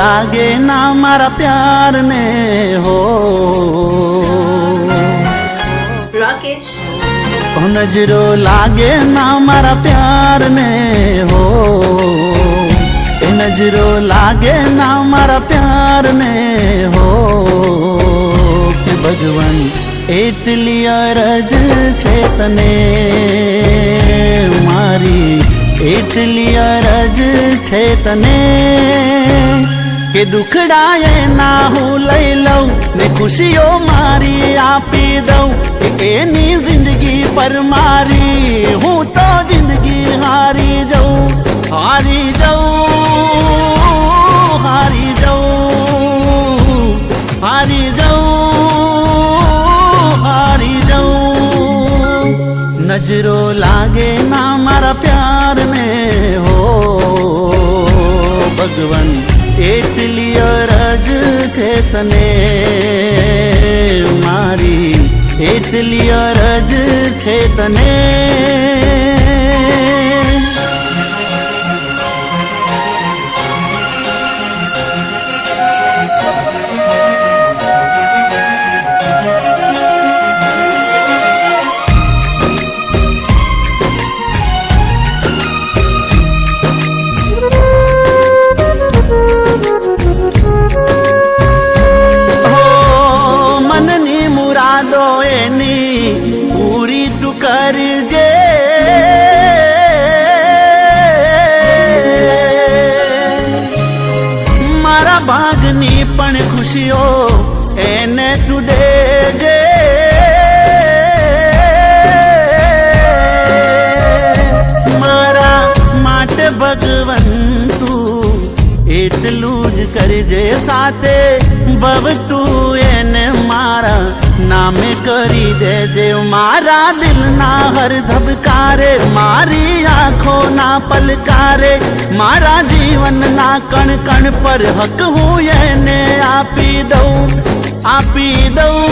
लागे ना मारा प्यार ने हो राकेश नजरो लागे ना मारा प्यार ने हो नजरो लागे ना मारा प्यार ने हो कि भगवान एटली अरज छे तने मारी एटली अरज छे तने के दुखड़ाए ना हूँ लई लऊं ने खुशियों मारी आपी दऊं एनी जिंदगी पर मारी हूँ तो जिंदगी हारी जाऊं हारी जाऊं हारी जाऊं हारी जाऊं हारी जाऊं नजरों लागे ना मारा प्यार में हो भगवान एटली अरज छे तने मारी एटली अरज छे तने पूरी तू कर जे मारा भागनी पण खुशियों एने तू दे जे मारा माट भगवन तू एटलू ज करजे साथे बब तू एने मारा नामे करी दे जे मारा दिल ना हर धबकारे मारी आँखों ना पलकारे मारा जीवन ना कण कण पर हक हूँ येने आपी दऊं आपी दऊं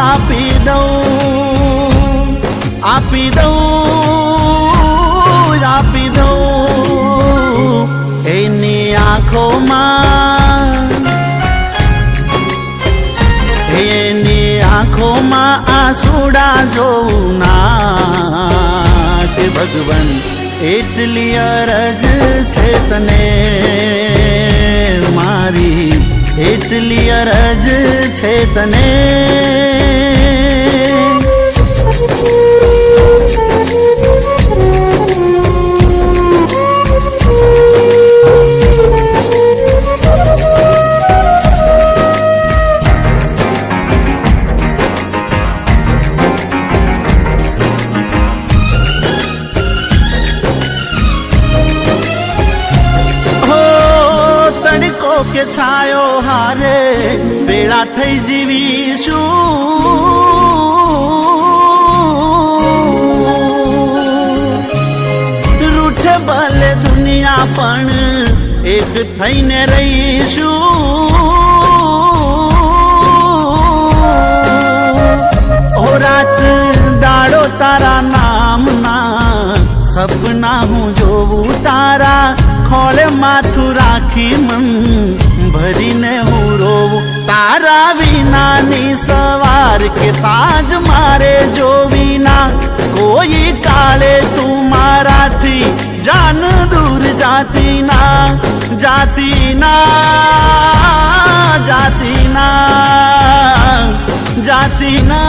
आपी दऊं आपी दऊं आपी दऊं एनी आँखों एनी आँखों में आंसूड़ा जोऊं ना के भगवान एटली अरज छे तने मारी एटली अरज छे तने के छायो हारे बेड़ा थई जीवीशू रूठ भले दुनिया पण एक थईने रहीशू ओ रात दाड़ो तारा नाम ना सपना हूँ जोवू तारा खोले माथु राखी मन भरी ने हूँ रोवू तारा विना नी सवार के साज मारे जो विना कोई काले तू मारा थी जान दूर जाती ना जाती ना जाती ना जाती ना